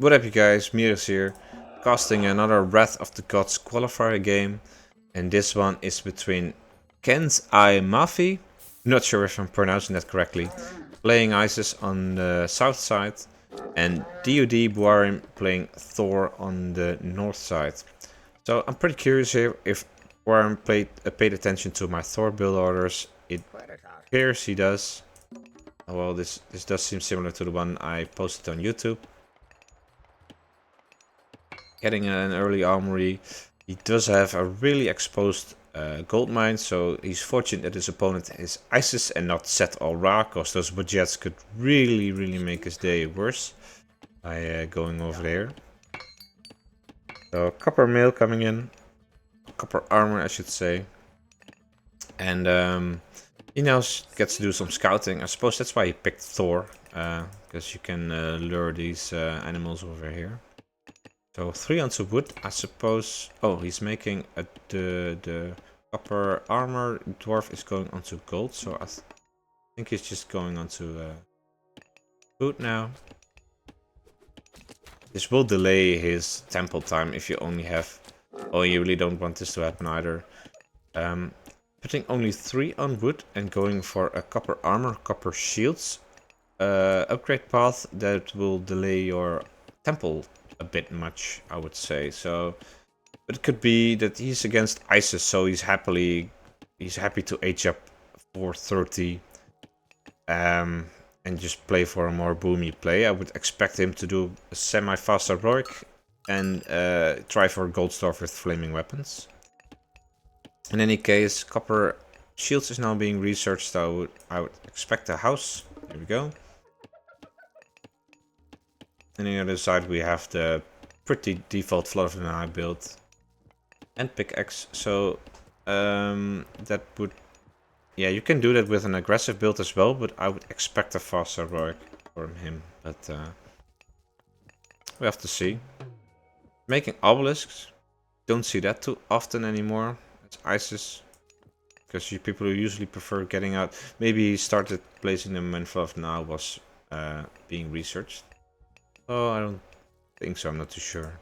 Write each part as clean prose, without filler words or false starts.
What up you guys, Mirez here, casting another Wrath of the Gods qualifier game, and this one is between Kenz Mahfi, not sure if I'm pronouncing that correctly, playing ISIS on the south side, and DoD Bouarim playing Thor on the north side. So I'm pretty curious here if Bouarim paid attention to my Thor build orders. It appears he does. Well, this does seem similar to the one I posted on YouTube. Getting an early armory. He does have a really exposed gold mine, so he's fortunate that his opponent is ISIS and not Set al-Ra, because those budgets could really make his day worse by going over there. So copper mail coming in, copper armor I should say, and he now gets to do some scouting. I suppose that's why he picked Thor, because you can lure these animals over here. So 3 onto wood, I suppose. Oh, he's making the copper armor. Dwarf is going onto gold, so I think he's just going onto food now. This will delay his temple time if you only have... Oh, you really don't want this to happen either. Putting only 3 on wood and going for a copper armor, copper shields. Upgrade path that will delay your temple a bit much, I would say. So, but it could be that he's against ISIS, so he's happy to age up 430 and just play for a more boomy play. I would expect him to do a semi-fast heroic and try for a gold star with flaming weapons. In any case, copper shields is now being researched, so I would expect a house. Here we go. And on the other side we have the pretty default Flood of the Nile build and pickaxe, so that would... Yeah, you can do that with an aggressive build as well, but I would expect a fast heroic from him, but we have to see. Making obelisks, don't see that too often anymore. It's ISIS, because people usually prefer getting out. Maybe he started placing them when Flood of the Nile was being researched. Oh, I don't think so, I'm not too sure.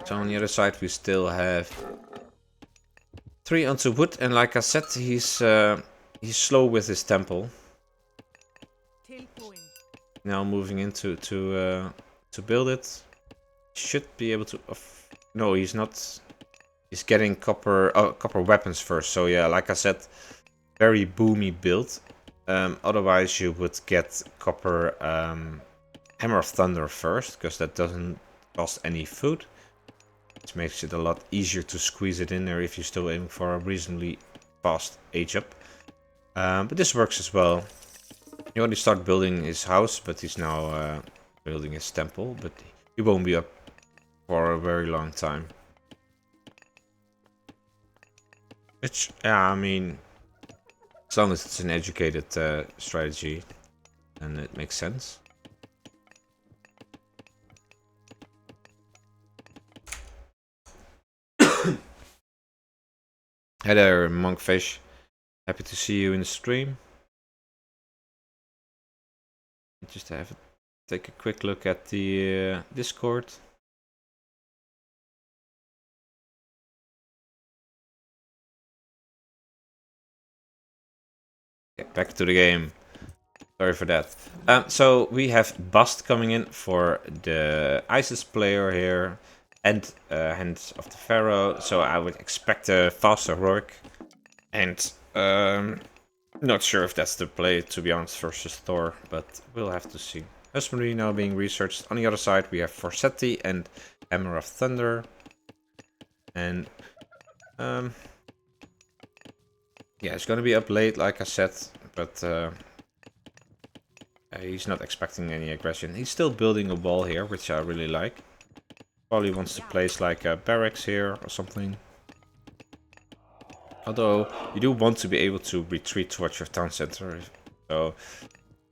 So on the other side we still have 3 onto wood, and like I said, he's slow with his temple. Now moving into to build it. Should be able to... no, he's not. He's getting copper weapons first. So yeah, like I said, very boomy build. Otherwise you would get copper Hammer of Thunder first, because that doesn't cost any food. Which makes it a lot easier to squeeze it in there if you're still aiming for a reasonably fast age up. But this works as well. He already started building his house, but he's now building his temple. But he won't be up for a very long time. Which, yeah, I mean, as long as it's an educated strategy, then it makes sense. Hey there, Monkfish. Happy to see you in the stream. Just take a quick look at the Discord. Okay, back to the game. Sorry for that. So we have Bust coming in for the ISIS player here. And Hands of the Pharaoh, so I would expect a faster heroic. And not sure if that's the play, to be honest, versus Thor, but we'll have to see. Husbandry now being researched. On the other side we have Forsetti and Hammer of Thunder. And yeah, it's gonna be up late, like I said, but he's not expecting any aggression. He's still building a wall here, which I really like. Probably wants to place like a barracks here or something. Although you do want to be able to retreat towards your town center. So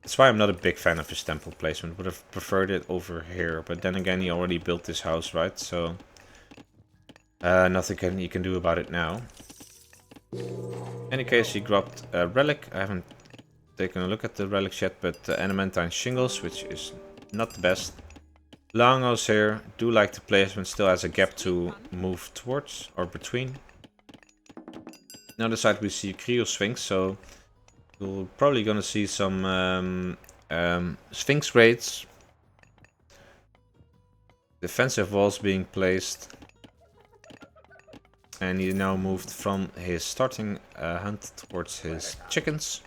that's why I'm not a big fan of his temple placement. Would have preferred it over here. But then again, he already built this house, right? So nothing he can do about it now. In any case, he dropped a relic. I haven't taken a look at the relics yet, but adamantine shingles, which is not the best. Longos here, do like the placement, still has a gap to move towards or between. On the other side we see Cryo Sphinx, so we're probably gonna see some Sphinx raids. Defensive walls being placed. And he now moved from his starting hunt towards his chickens.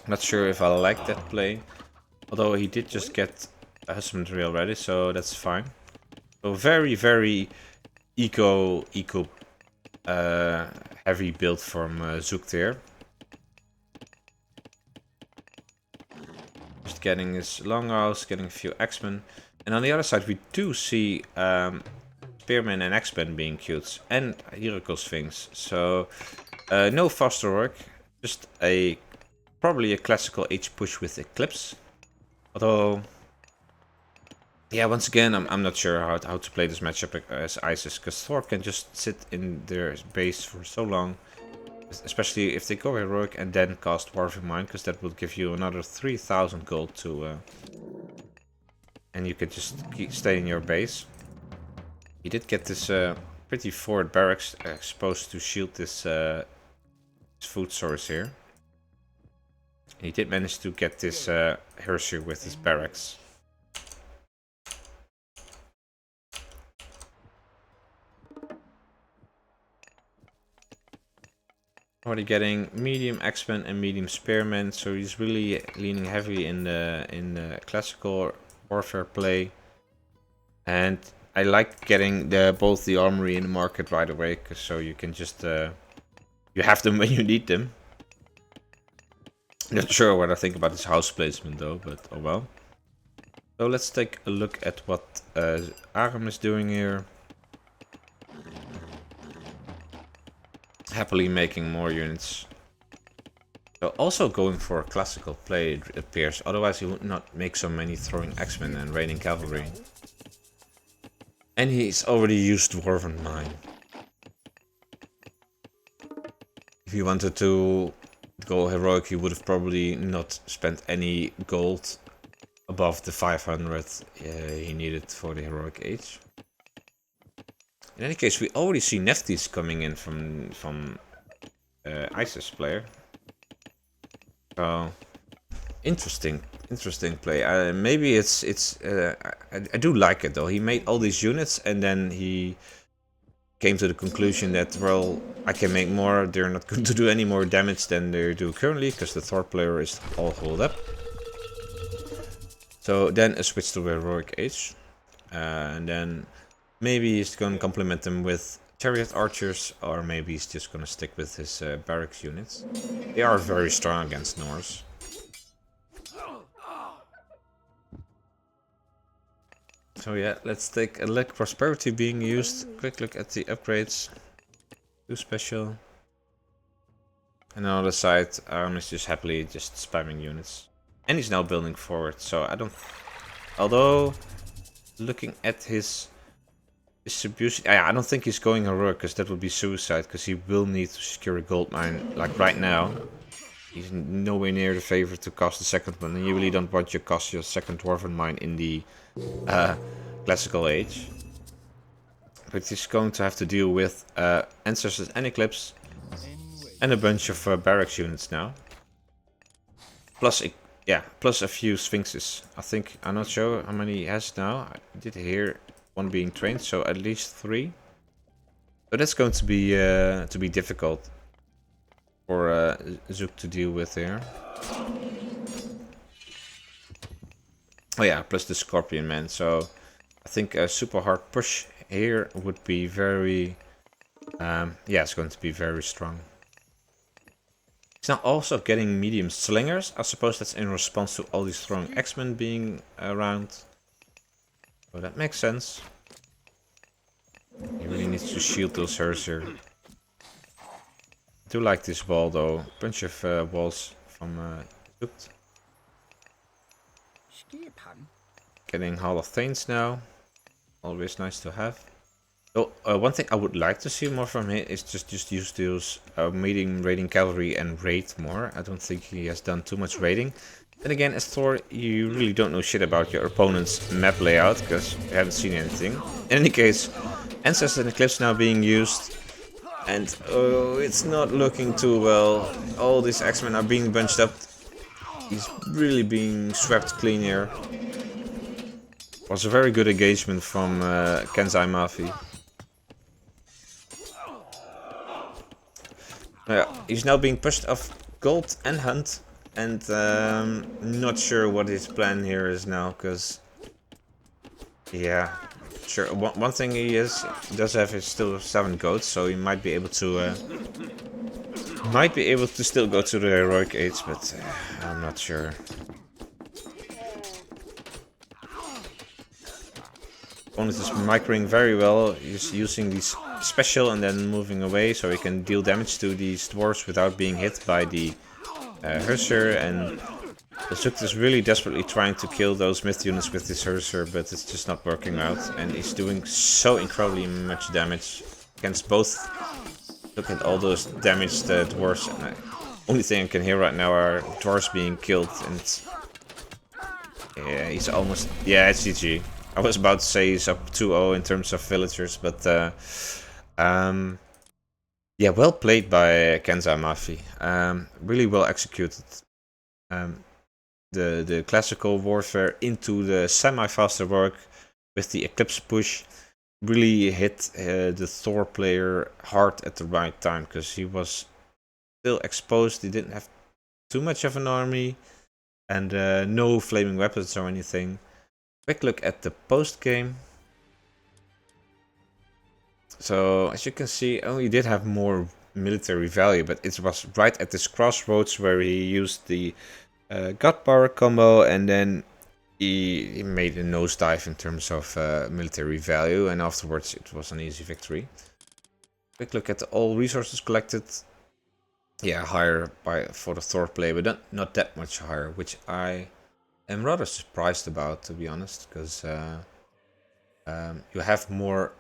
Not sure if I like that play. Although he did just get a husbandry already, so that's fine. So very eco heavy build from Zook there. Just getting his longhouse, getting a few X-Men. And on the other side we do see Spearmen and X-Men being queued, and Hierarchical Sphinx. So no faster work, just probably a classical H push with Eclipse. Although, yeah, once again, I'm not sure how to play this matchup as Isis, because Thor can just sit in their base for so long, especially if they go heroic and then cast Dwarven Mine, because that will give you another 3,000 gold to, and you can just stay in your base. He did get this pretty forward barracks exposed to shield this food source here. And he did manage to get this Hershey with his barracks. Already getting medium X-Men and medium Spearmen, so he's really leaning heavily in the classical warfare play. And I like getting both the armory in the market right away, cause so you can just you have them when you need them. Not sure what I think about this house placement though, but oh well. So let's take a look at what Aram is doing here. Happily making more units. So also going for a classical play, it appears. Otherwise he would not make so many throwing X-Men and raining cavalry. And he's already used Dwarven Mine. If he wanted to go heroic, he would have probably not spent any gold above the 500 he needed for the heroic age. In any case, we already see Neftis coming in from Isis player. So interesting play. Maybe I do like it though. He made all these units and then he came to the conclusion that, well, I can make more. They're not going to do any more damage than they do currently because the Thor player is all holed up. So then a switch to heroic age, and then maybe he's going to complement them with chariot archers, or maybe he's just going to stick with his barracks units. They are very strong against Norse. So yeah, let's take a look. Prosperity being used. Quick look at the upgrades. 2 special. And on the other side, Aram is just happily just spamming units. And he's now building forward, so I don't... Although, looking at his distribution... I don't think he's going heroic, because that would be suicide, because he will need to secure a gold mine, like right now. He's nowhere near the favor to cast the second one, and you really don't want to cast your second Dwarven mine in the classical age. But he's going to have to deal with Ancestors and Eclipse, and a bunch of barracks units now. Plus, plus a few Sphinxes. I think, I'm not sure how many he has now. I did hear one being trained, so at least 3. So that's going to be difficult for Zook to deal with here. Oh yeah, plus the Scorpion Man. So I think a super hard push here would be very... it's going to be very strong. He's now also getting medium slingers. I suppose that's in response to all these throwing X-Men being around. So that makes sense. He really needs to shield those Herzer. I do like this wall though. Bunch of walls from Zook. Getting Hall of Thanes now. Always nice to have. So one thing I would like to see more from him is just use those medium raiding cavalry and raid more. I don't think he has done too much raiding. Then again, as Thor, you really don't know shit about your opponent's map layout because you haven't seen anything. In any case, Ancestor and Eclipse now being used, and oh, it's not looking too well. All these X-Men are being bunched up. He's really being swept clean here. Was a very good engagement from Kenz Mahfi. He's now being pushed off Gold and Hunt, and not sure what his plan here is now, because yeah, sure. One thing he does have is still 7 goats, so he might be able to still go to the heroic age, but I'm not sure. Opponent is microing very well. He's using these special and then moving away so he can deal damage to these dwarves without being hit by the Hearser, and the Zukt is really desperately trying to kill those myth units with this Hearser, but it's just not working out, and he's doing so incredibly much damage against both. Look at all those damaged dwarves, and the only thing I can hear right now are dwarves being killed, and yeah, he's almost, yeah, it's GG. I was about to say he's up 2-0 in terms of villagers, but yeah, well played by Kenz Mahfi. Really well executed. The classical warfare into the semi-faster work with the Eclipse push really hit the Thor player hard at the right time, because he was still exposed. He didn't have too much of an army and no flaming weapons or anything. Quick look at the post game. So as you can see, he did have more military value, but it was right at this crossroads where he used the God Power combo, and then he made a nosedive in terms of military value, and afterwards it was an easy victory. Quick look at all resources collected. Yeah, higher for the Thor play, but not that much higher, which I am rather surprised about, to be honest, because you have more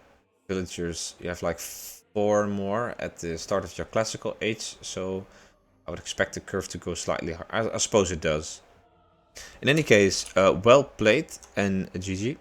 villagers. You have like 4 more at the start of your classical age, so I would expect the curve to go slightly higher. I suppose it does. In any case, well played and GG.